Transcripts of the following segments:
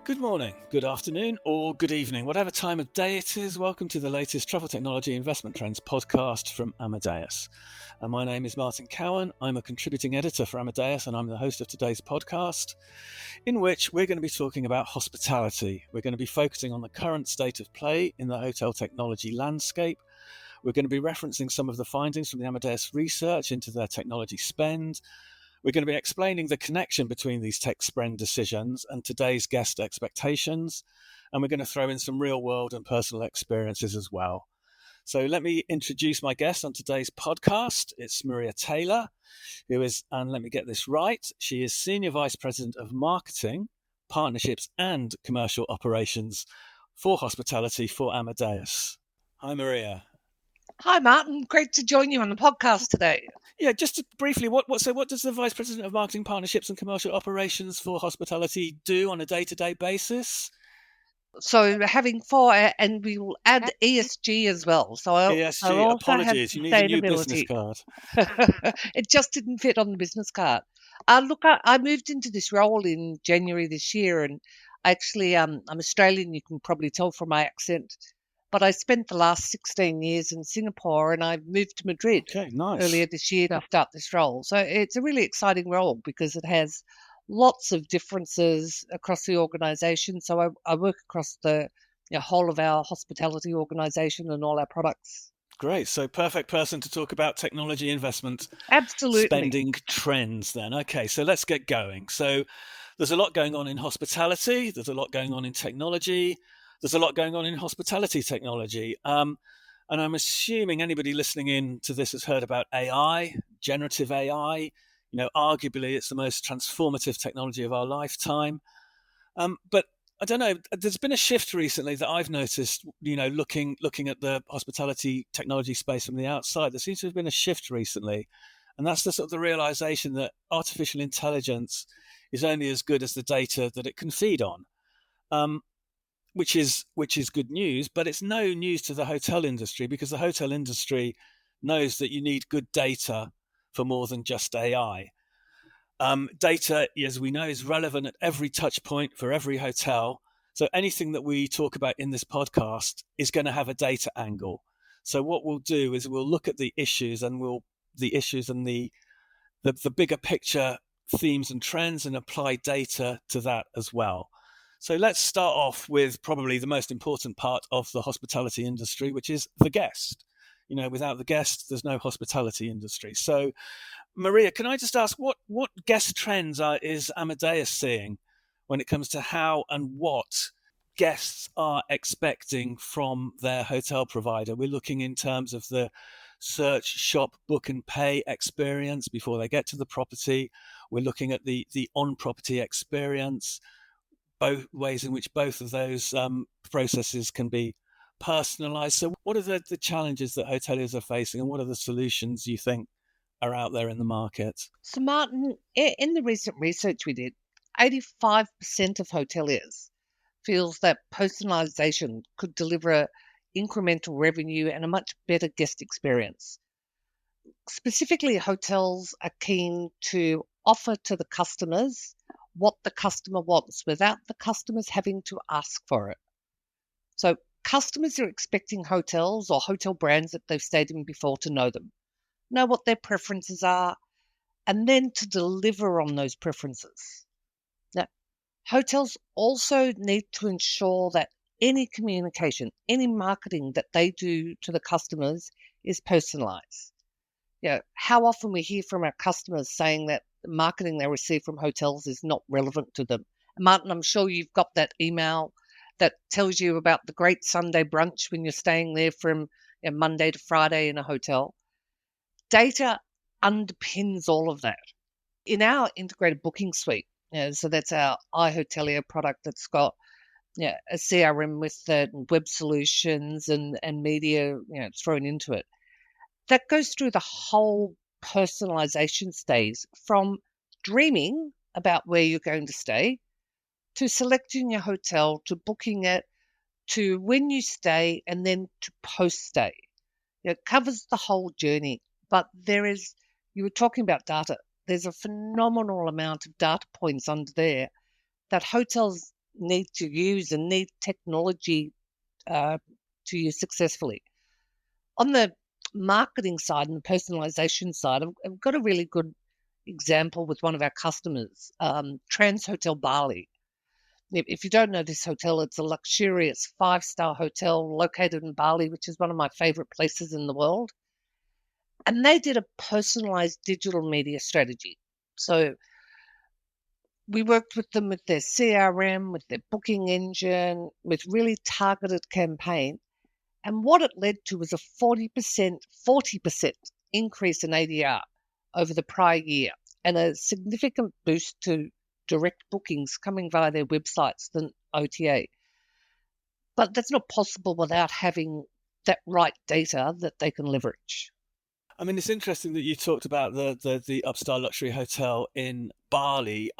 Good morning, good afternoon, or good evening, whatever time of day it is. Welcome to the latest Travel Technology Investment Trends podcast from Amadeus. And my name is Martin Cowan. I'm a contributing editor for Amadeus, and I'm the host of today's podcast, in which we're going to be talking about hospitality. We're going to be focusing on the current state of play in the hotel technology landscape. We're going to be referencing some of the findings from the Amadeus research into their technology spend. We're going to be explaining the connection between these tech spend decisions and today's guest expectations. And we're going to throw in some real world and personal experiences as well. So let me introduce my guest on today's podcast. It's Maria Taylor, who is, and let me get this right, she is Senior Vice President of Marketing, Partnerships and Commercial Operations for Hospitality for Amadeus. Hi, Maria. Hi, Martin. Great to join you on the podcast today. Yeah, just briefly, what does the Vice President of Marketing, Partnerships and Commercial Operations for Hospitality do on a day-to-day basis? So having four, and we will add ESG as well. So I ESG, also apologies, you need a new business card. It just didn't fit on the business card. Look, I moved into this role in January this year, and actually I'm Australian, you can probably tell from my accent. But I spent the last 16 years in Singapore, and I moved to Madrid earlier this year to start this role. So it's a really exciting role because it has lots of differences across the organisation. So I work across the whole of our hospitality organisation and all our products. Great. So perfect person to talk about technology investment, Absolutely, spending trends then. Okay, so let's get going. So there's a lot going on in hospitality. There's a lot going on in technology. There's a lot going on in hospitality technology. And I'm assuming anybody listening in to this has heard about AI, generative AI. You know, arguably it's the most transformative technology of our lifetime. But I don't know, there's been a shift recently that I've noticed, you know, looking at the hospitality technology space from the outside. There seems to have been a shift recently. And that's the sort of the realization that artificial intelligence is only as good as the data that it can feed on. Which is good news, but it's no news to the hotel industry because the hotel industry knows that you need good data for more than just AI. Data, as we know, is relevant at every touch point for every hotel. So anything that we talk about in this podcast is going to have a data angle. So what we'll do is we'll look at the issues and the bigger picture themes and trends and apply data to that as well. So let's start off with probably the most important part of the hospitality industry, which is the guest. You know, without the guest, there's no hospitality industry. So, Maria, can I just ask what guest trends is Amadeus seeing when it comes to how and what guests are expecting from their hotel provider? We're looking in terms of the search, shop, book and pay experience before they get to the property. We're looking at the on-property experience, both ways in which both of those processes can be personalized. So what are the challenges that hoteliers are facing and what are the solutions you think are out there in the market? So Martin, in the recent research we did, 85% of hoteliers feels that personalization could deliver incremental revenue and a much better guest experience. Specifically, hotels are keen to offer to the customers what the customer wants without the customers having to ask for it. So customers are expecting hotels or hotel brands that they've stayed in before to know them, know what their preferences are, and then to deliver on those preferences. Now, hotels also need to ensure that any communication, any marketing that they do to the customers is personalized. How often we hear from our customers saying that the marketing they receive from hotels is not relevant to them. And Martin, I'm sure you've got that email that tells you about the great Sunday brunch when you're staying there from Monday to Friday in a hotel. Data underpins all of that. In our integrated booking suite, so that's our iHotelier product that's got a CRM with it and web solutions and media thrown into it. That goes through the whole personalization stage from dreaming about where you're going to stay to selecting your hotel to booking it to when you stay and then to post-stay. It covers the whole journey, but you were talking about data. There's a phenomenal amount of data points under there that hotels need to use and need technology uh, to use successfully. On the marketing side and the personalization side, I've got a really good example with one of our customers, Trans Hotel Bali. If you don't know this hotel, it's a luxurious five-star hotel located in Bali, which is one of my favorite places in the world. And they did a personalized digital media strategy. So we worked with them with their CRM, with their booking engine, with really targeted campaign. And what it led to was a 40% increase in ADR over the prior year and a significant boost to direct bookings coming via their websites than OTA. But that's not possible without having that right data that they can leverage. I mean, it's interesting that you talked about the upstar luxury hotel in Bali.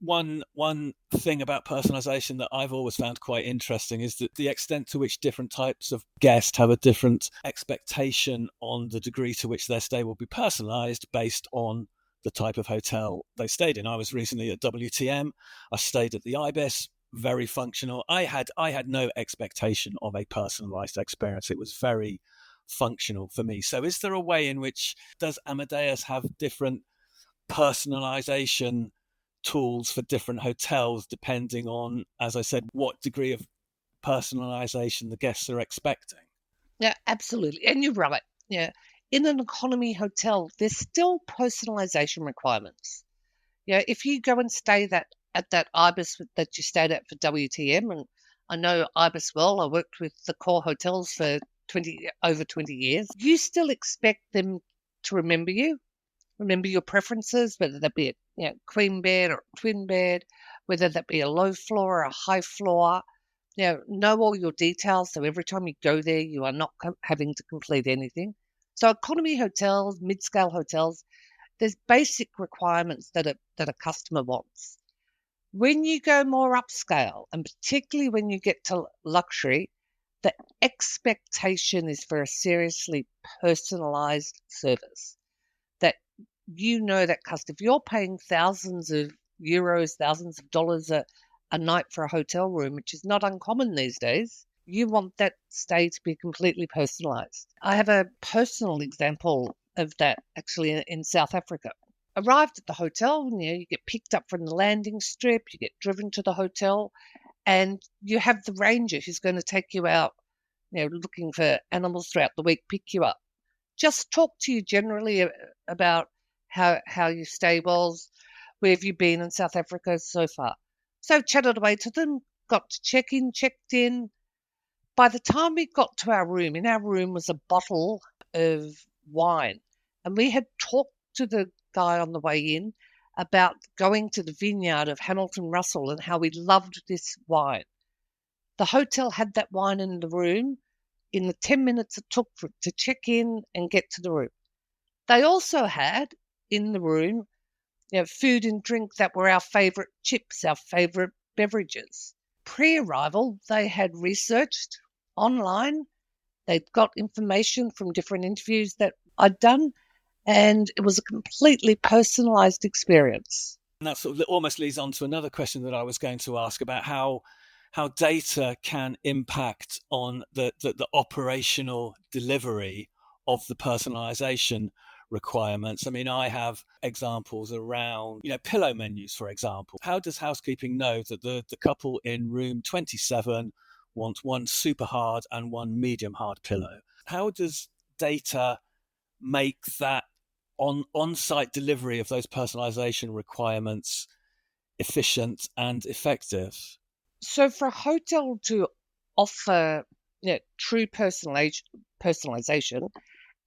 One thing about personalization that I've always found quite interesting is that the extent to which different types of guests have a different expectation on the degree to which their stay will be personalized based on the type of hotel they stayed in. I was recently at WTM. I stayed at the Ibis, very functional. I had no expectation of a personalized experience. It was very functional for me. So is there a way in which does Amadeus have different personalization tools for different hotels depending on, as I said, what degree of personalization the guests are expecting? Yeah, absolutely. And you're right. Yeah. In an economy hotel, there's still personalization requirements. Yeah, if you go and stay that at that Ibis that you stayed at for WTM, and I know Ibis well, I worked with the core hotels for 20 years. You still expect them to remember your preferences, whether that be a queen bed or a twin bed, whether that be a low floor or a high floor. Know all your details, so every time you go there, you are not having to complete anything. So economy hotels, mid-scale hotels, there's basic requirements that a customer wants. When you go more upscale, and particularly when you get to luxury, the expectation is for a seriously personalized service. That that customer, if you're paying thousands of euros, thousands of dollars a night for a hotel room, which is not uncommon these days, you want that stay to be completely personalized. I have a personal example of that actually in South Africa. Arrived at the hotel, you get picked up from the landing strip, you get driven to the hotel, and you have the ranger who's going to take you out, looking for animals throughout the week, pick you up. Just talk to you generally about how your stay was, where have you been in South Africa so far. So chatted away to them, got to check in, checked in. By the time we got to our room, in our room was a bottle of wine. And we had talked to the guy on the way in about going to the vineyard of Hamilton Russell and how we loved this wine. The hotel had that wine in the room in the 10 minutes it took to check in and get to the room. They also had in the room food and drink that were our favourite chips, our favourite beverages. Pre-arrival, they had researched online. They'd got information from different interviews that I'd done, and it was a completely personalised experience. And that sort of almost leads on to another question that I was going to ask about how data can impact on the operational delivery of the personalization requirements. I mean, I have examples around, pillow menus, for example. How does housekeeping know that the couple in room 27 want one super hard and one medium hard pillow? How does data make that on-site delivery of those personalization requirements efficient and effective? So for a hotel to offer true personalization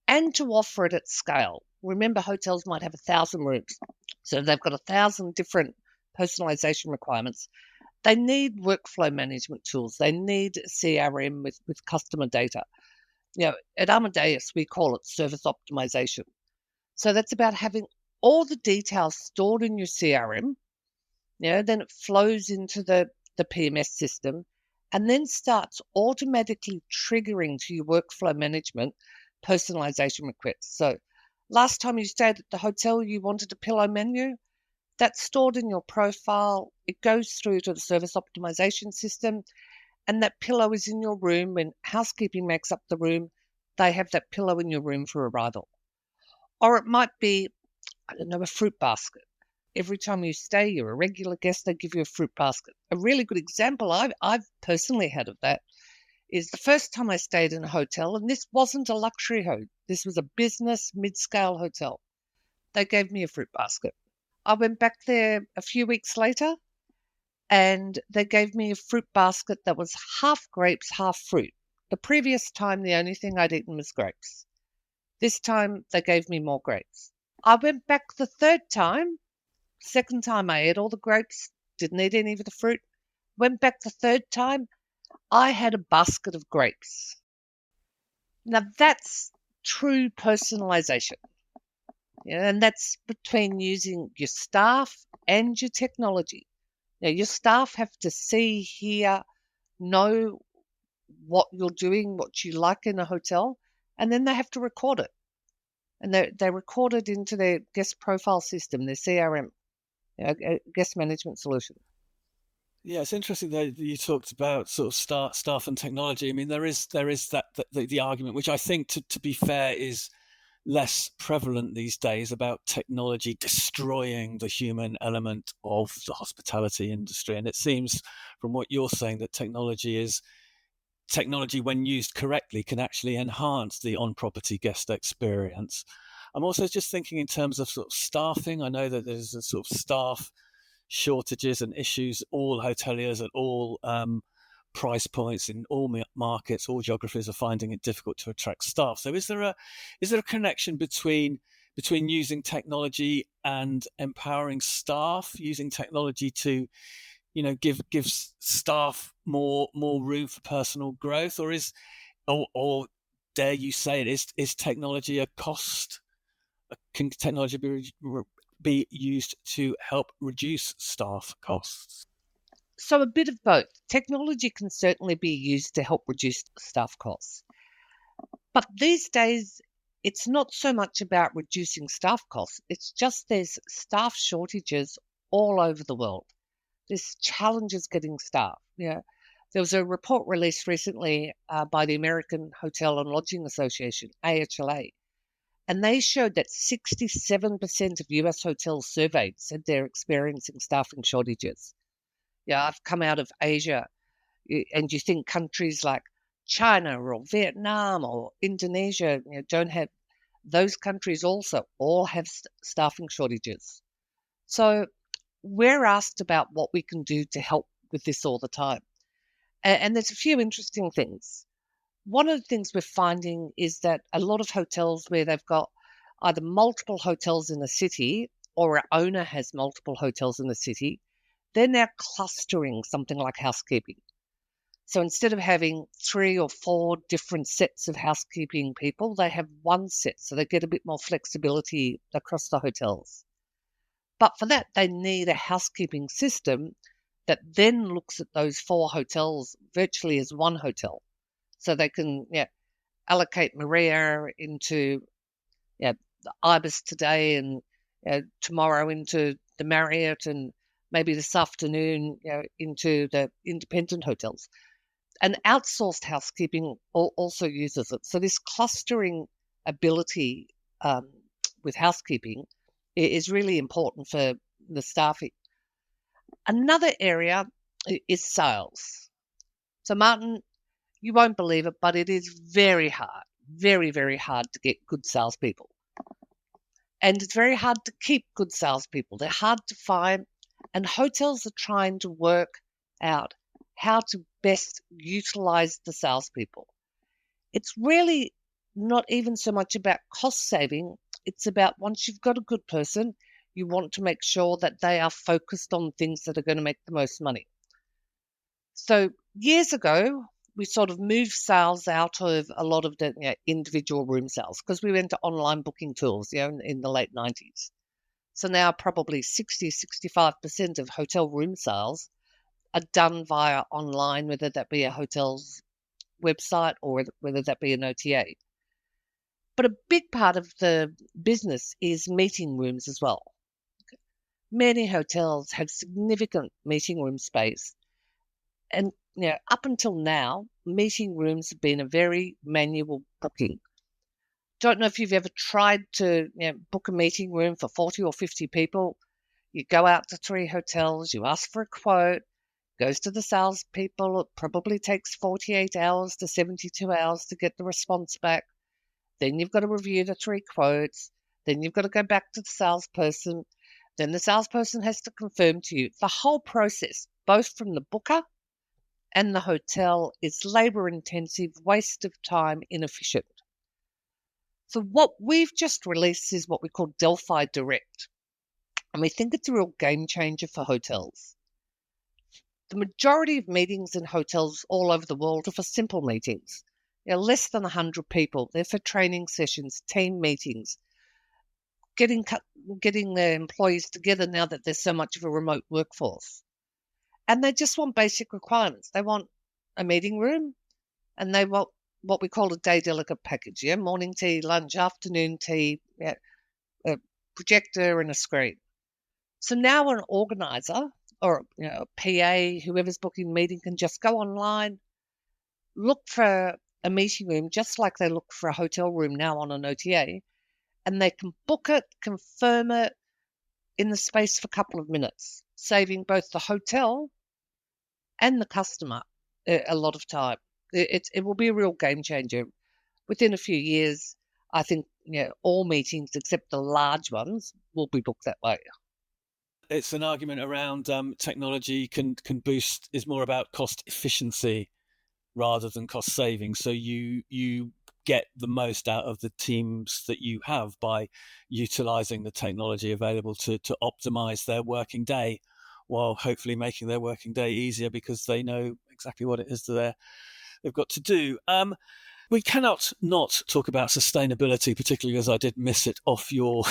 and to offer it at scale, remember hotels might have 1,000 rooms, so they've got 1,000 different personalization requirements. They need workflow management tools. They need CRM with customer data. At Amadeus, we call it service optimization. So that's about having all the details stored in your CRM. Then it flows into the PMS system and then starts automatically triggering to your workflow management personalization requests. So last time you stayed at the hotel, you wanted a pillow menu. That's stored in your profile. It goes through to the service optimization system, and that pillow is in your room. When housekeeping makes up the room, they have that pillow in your room for arrival. Or it might be, I don't know, a fruit basket. Every time you stay, you're a regular guest, they give you a fruit basket. A really good example I've personally had of that is the first time I stayed in a hotel, and this wasn't a luxury hotel. This was a business mid-scale hotel. They gave me a fruit basket. I went back there a few weeks later, and they gave me a fruit basket that was half grapes, half fruit. The previous time, the only thing I'd eaten was grapes. This time, they gave me more grapes. I went back the third time. Second time, I ate all the grapes, didn't eat any of the fruit. Went back the third time, I had a basket of grapes. Now, that's true personalization. Yeah, and that's between using your staff and your technology. Now, your staff have to see, hear, know what you're doing, what you like in a hotel, and then they have to record it. And they record it into their guest profile system, their CRM, guest management solution. Yeah, it's interesting that you talked about sort of staff and technology. I mean, there is that the argument, which I think, to be fair, is less prevalent these days, about technology destroying the human element of the hospitality industry. And it seems from what you're saying that technology, when used correctly, can actually enhance the on-property guest experience. I'm also just thinking in terms of sort of staffing. I know that there's a sort of staff shortages and issues. All hoteliers at all price points in all markets, all geographies are finding it difficult to attract staff. So is there a connection between using technology and empowering staff, using technology to give staff more room for personal growth, or dare you say it, is technology a cost? Can technology be used to help reduce staff costs? So, a bit of both. Technology can certainly be used to help reduce staff costs. But these days, it's not so much about reducing staff costs, it's just there's staff shortages all over the world. There's challenges getting staff. There was a report released recently by the American Hotel and Lodging Association, AHLA, and they showed that 67% of US hotels surveyed said they're experiencing staffing shortages. Yeah, I've come out of Asia, and you think countries like China or Vietnam or Indonesia don't have, those countries also all have staffing shortages. So we're asked about what we can do to help with this all the time. And there's a few interesting things. One of the things we're finding is that a lot of hotels where they've got either multiple hotels in the city or an owner has multiple hotels in the city, they're now clustering something like housekeeping. So instead of having 3 or 4 different sets of housekeeping people, they have one set, so they get a bit more flexibility across the hotels. But for that, they need a housekeeping system that then looks at those 4 hotels virtually as one hotel. So they can allocate Maria into the Ibis today, and tomorrow into the Marriott, and maybe this afternoon into the independent hotels. And outsourced housekeeping also uses it. So this clustering ability with housekeeping is really important for the staffing. Another area is sales. So Martin, you won't believe it, but it is very hard, very, very hard to get good salespeople. And it's very hard to keep good salespeople. They're hard to find, and hotels are trying to work out how to best utilize the salespeople. It's really not even so much about cost saving. It's about, once you've got a good person, you want to make sure that they are focused on things that are going to make the most money. So years ago, we sort of moved sales out of a lot of the individual room sales because we went to online booking tools in the late 90s. So now probably 60-65% of hotel room sales are done via online, whether that be a hotel's website or whether that be an OTA. But a big part of the business is meeting rooms as well. Many hotels have significant meeting room space, and up until now, meeting rooms have been a very manual booking. Don't know if you've ever tried to book a meeting room for 40 or 50 people. You go out to 3 hotels, you ask for a quote, goes to the salespeople. It probably takes 48 hours to 72 hours to get the response back. Then you've got to review the 3 quotes. Then you've got to go back to the salesperson. Then the salesperson has to confirm to you. The whole process, both from the booker and the hotel, is labour intensive, waste of time, inefficient. So what we've just released is what we call Delphi Direct. And we think it's a real game changer for hotels. The majority of meetings in hotels all over the world are for simple meetings. Less than 100 people. They're for training sessions, team meetings, getting their employees together now that there's so much of a remote workforce. And they just want basic requirements. They want a meeting room, and they want what we call a day delegate package. Morning tea, lunch, afternoon tea, a projector and a screen. So now an organizer or a PA, whoever's booking the meeting, can just go online, look for a meeting room just like they look for a hotel room now on an OTA, and they can book it, confirm it in the space of a couple of minutes, saving both the hotel and the customer a lot of time. It will be a real game changer. Within a few years, I think all meetings except the large ones will be booked that way. It's an argument around technology can boost is more about cost efficiency rather than cost saving. So you get the most out of the teams that you have by utilizing the technology available to optimize their working day, while hopefully making their working day easier because they know exactly what it is that they've got to do. We cannot not talk about sustainability, particularly as I did miss it off your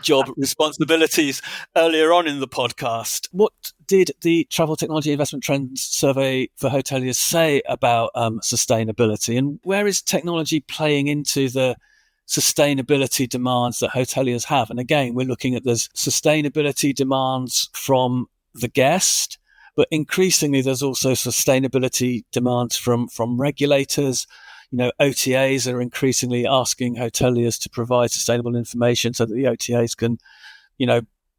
job responsibilities earlier on in the podcast. What did the Travel Technology Investment Trends Survey for hoteliers say about sustainability, and where is technology playing into the sustainability demands that hoteliers have? And again, we're looking at those sustainability demands from the guest, but increasingly there's also sustainability demands from regulators. OTAs are increasingly asking hoteliers to provide sustainable information so that the OTAs can,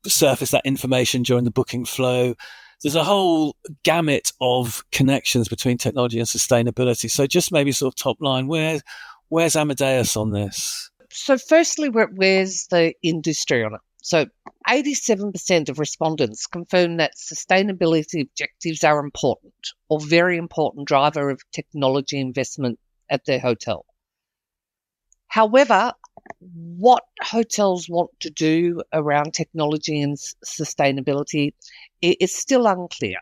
surface that information during the booking flow. There's a whole gamut of connections between technology and sustainability. So just maybe sort of top line, where's Amadeus on this? So firstly, where's the industry on it? So 87% of respondents confirm that sustainability objectives are important or very important driver of technology investment at their hotel. However, what hotels want to do around technology and sustainability is still unclear.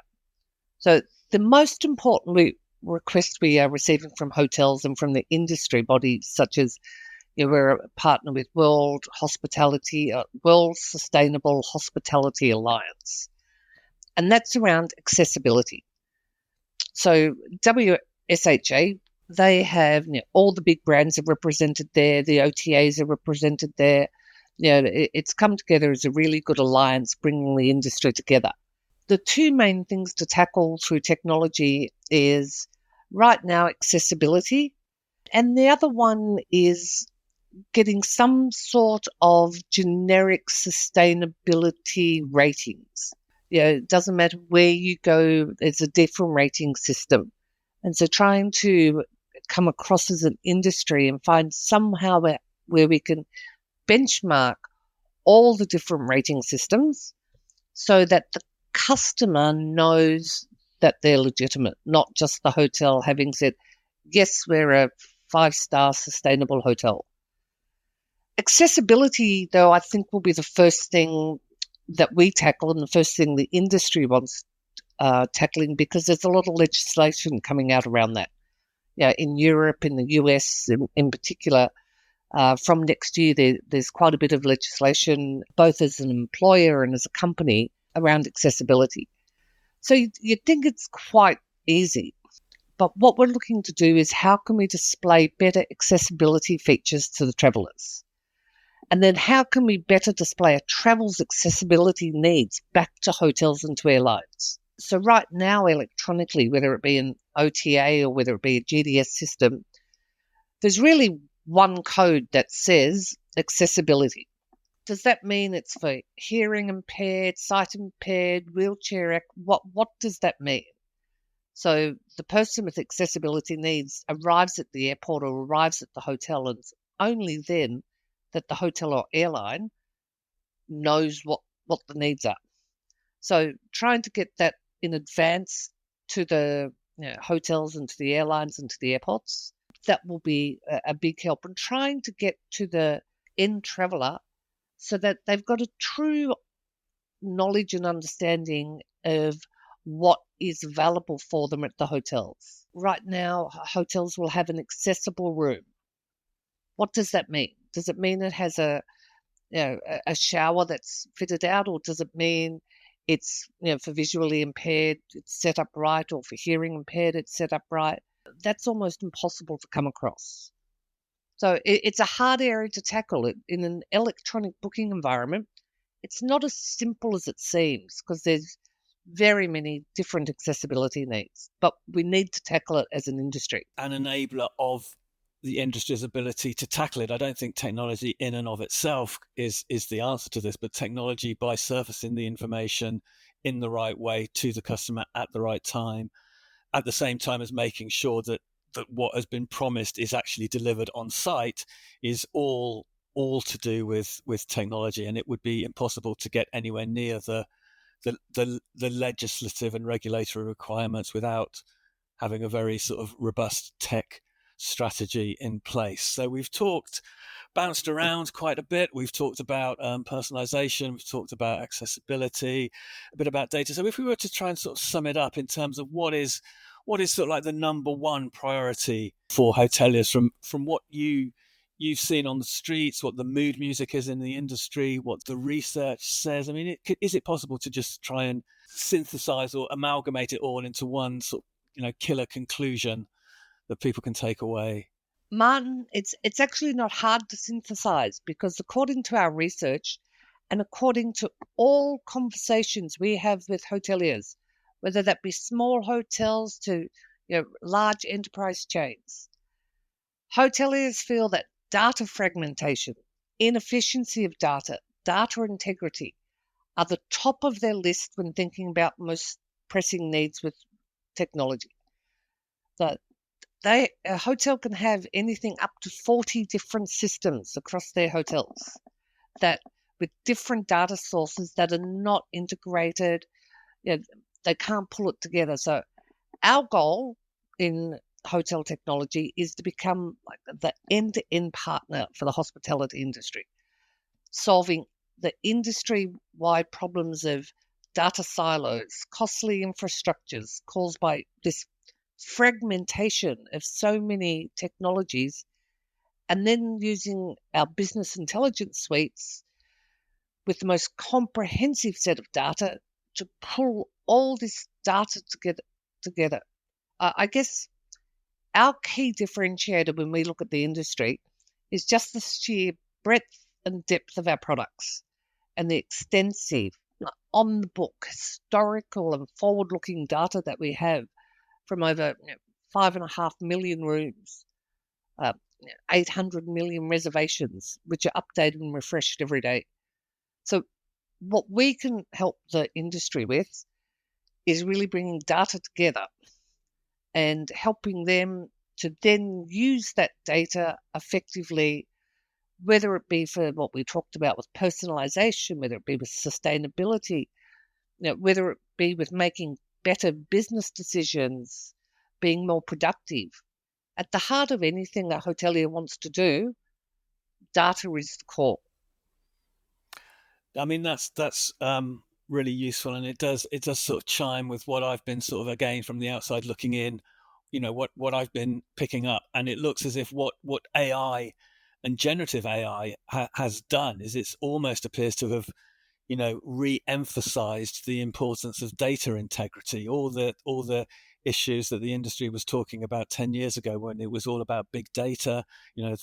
So the most important request we are receiving from hotels and from the industry bodies such as we're a partner with World Sustainable Hospitality Alliance, and that's around accessibility. So WSHA, they have all the big brands are represented there. The OTAs are represented there. It's come together as a really good alliance, bringing the industry together. The two main things to tackle through technology is right now accessibility, and the other one is getting some sort of generic sustainability ratings. It doesn't matter where you go, there's a different rating system. And so trying to come across as an industry and find somehow where we can benchmark all the different rating systems so that the customer knows that they're legitimate, not just the hotel having said, yes, we're a 5-star sustainable hotel. Accessibility, though, I think will be the first thing that we tackle and the first thing the industry wants tackling, because there's a lot of legislation coming out around that. In Europe, in the US in particular, from next year, there's quite a bit of legislation, both as an employer and as a company, around accessibility. So you'd think it's quite easy. But what we're looking to do is how can we display better accessibility features to the travellers? And then how can we better display a travel's accessibility needs back to hotels and to airlines? So right now, electronically, whether it be an OTA or whether it be a GDS system, there's really one code that says accessibility. Does that mean it's for hearing impaired, sight impaired, wheelchair? What does that mean? So the person with accessibility needs arrives at the airport or arrives at the hotel, and it's only then that the hotel or airline knows what the needs are. So trying to get that in advance to the hotels and to the airlines and to the airports, that will be a big help. And trying to get to the end traveller so that they've got a true knowledge and understanding of what is available for them at the hotels. Right now, hotels will have an accessible room. What does that mean? Does it mean it has a shower that's fitted out, or does it mean it's for visually impaired it's set up right, or for hearing impaired it's set up right? That's almost impossible to come across. So it's a hard area to tackle. In an electronic booking environment, it's not as simple as it seems because there's very many different accessibility needs, but we need to tackle it as an industry. An enabler of the industry's ability to tackle it. I don't think technology in and of itself is the answer to this, but technology by surfacing the information in the right way to the customer at the right time, at the same time as making sure that what has been promised is actually delivered on site, is all to do with technology. And it would be impossible to get anywhere near the legislative and regulatory requirements without having a very sort of robust tech strategy in place. So we've bounced around quite a bit. We've talked about personalization, we've talked about accessibility, a bit about data. So if we were to try and sort of sum it up in terms of what is sort of like the number one priority for hoteliers from what you've seen on the streets, what the mood music is in the industry, what the research says. I mean, is it possible to just try and synthesize or amalgamate it all into one sort of killer conclusion that people can take away? Martin, it's actually not hard to synthesize because according to our research and according to all conversations we have with hoteliers, whether that be small hotels to large enterprise chains, hoteliers feel that data fragmentation, inefficiency of data, data integrity are the top of their list when thinking about most pressing needs with technology. So a hotel can have anything up to 40 different systems across their hotels that with different data sources that are not integrated, they can't pull it together. So our goal in hotel technology is to become like the end-to-end partner for the hospitality industry, solving the industry-wide problems of data silos, costly infrastructures caused by this fragmentation of so many technologies, and then using our business intelligence suites with the most comprehensive set of data to pull all this data together. I guess our key differentiator when we look at the industry is just the sheer breadth and depth of our products and the extensive on the book historical and forward looking data that we have from over 5.5 million rooms, uh, 800 million reservations, which are updated and refreshed every day. So what we can help the industry with is really bringing data together and helping them to then use that data effectively, whether it be for what we talked about with personalization, whether it be with sustainability, whether it be with making better business decisions, being more productive. At the heart of anything a hotelier wants to do, data is the core. I mean, that's really useful, and it does sort of chime with what I've been sort of again from the outside looking in, what I've been picking up, and it looks as if what AI and generative AI has done is it's almost appears to have re-emphasized the importance of data integrity, all the issues that the industry was talking about 10 years ago when it was all about big data,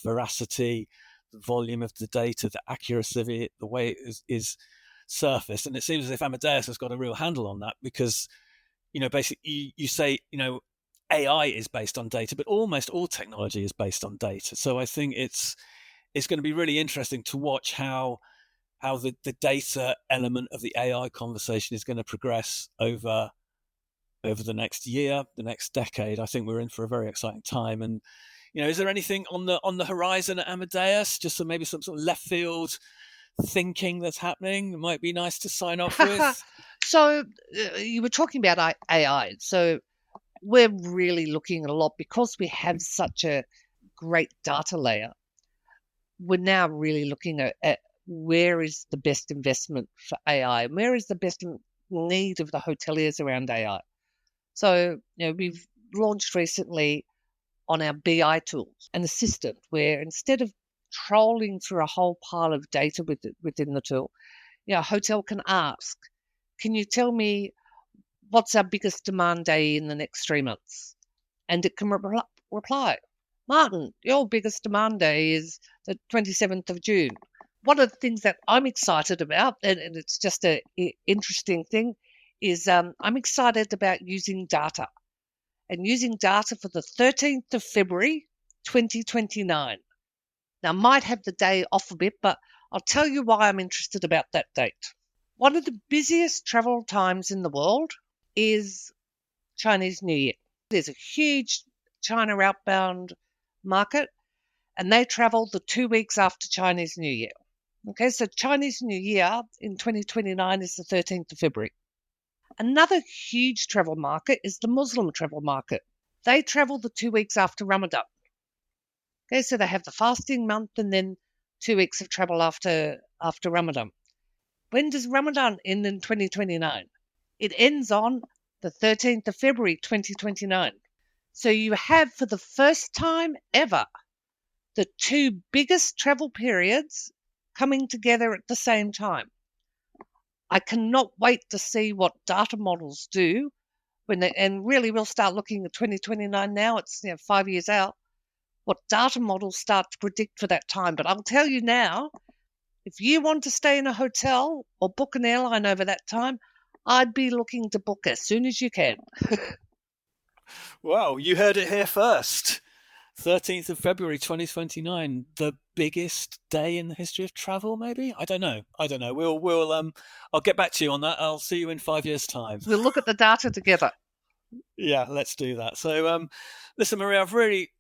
veracity, the volume of the data, the accuracy of it, the way it is surfaced. And it seems as if Amadeus has got a real handle on that because, basically you say, AI is based on data, but almost all technology is based on data. So I think it's going to be really interesting to watch how the data element of the AI conversation is going to progress over the next year, the next decade. I think we're in for a very exciting time. And is there anything on the horizon at Amadeus? Just maybe some sort of left field thinking that's happening. It might be nice to sign off with. So you were talking about AI. So we're really looking a lot because we have such a great data layer. We're now really looking at where is the best investment for AI and where is the best need of the hoteliers around AI. So, we've launched recently on our BI tools an assistant where instead of trolling through a whole pile of data within the tool, a hotel can ask, can you tell me what's our biggest demand day in the next 3 months? And it can reply, Martin, your biggest demand day is the 27th of June. One of the things that I'm excited about, and it's just an interesting thing, is I'm excited about using data and using data for the 13th of February, 2029. Now, I might have the day off a bit, but I'll tell you why I'm interested about that date. One of the busiest travel times in the world is Chinese New Year. There's a huge China outbound market, and they travel the 2 weeks after Chinese New Year. Okay, so Chinese New Year in 2029 is the 13th of February. Another huge travel market is the Muslim travel market. They travel the 2 weeks after Ramadan. Okay, so they have the fasting month and then 2 weeks of travel after Ramadan. When does Ramadan end in 2029? It ends on the 13th of February 2029. So you have, for the first time ever, the two biggest travel periods coming together at the same time. I cannot wait to see what data models do and really we'll start looking at 2029 now. It's 5 years out. What data models start to predict for that time. But I'll tell you now, if you want to stay in a hotel or book an airline over that time, I'd be looking to book as soon as you can. Wow, you heard it here first. 13th of February 2029, the biggest day in the history of travel, maybe? I don't know. We'll I'll get back to you on that. I'll see you in 5 years' time. We'll look at the data together. Yeah, let's do that. So listen, Maria, I've really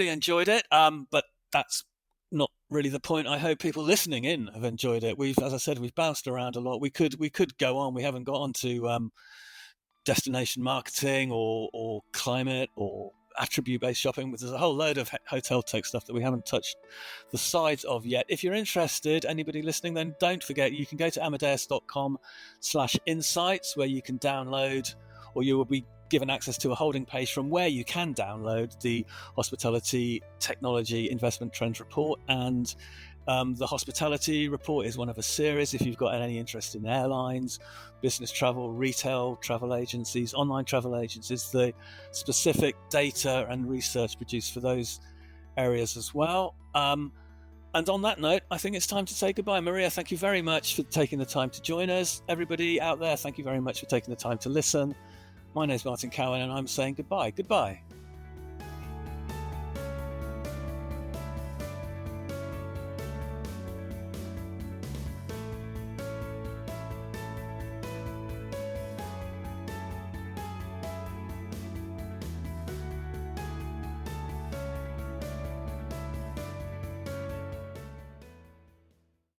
enjoyed it. But that's not really the point. I hope people listening in have enjoyed it. As I said, we've bounced around a lot. We could go on. We haven't got on to destination marketing or climate or attribute-based shopping. There's a whole load of hotel tech stuff that we haven't touched the sides of yet. If you're interested, anybody listening, then don't forget you can go to amadeus.com/insights where you can download, or you will be given access to a holding page from where you can download the Hospitality Technology Investment Trends Report. And the Hospitality Report is one of a series. If you've got any interest in airlines, business travel, retail travel agencies, online travel agencies, the specific data and research produced for those areas as well. And on that note, I think it's time to say goodbye. Maria, thank you very much for taking the time to join us. Everybody out there, thank you very much for taking the time to listen. My name is Martin Cowan, and I'm saying goodbye. Goodbye.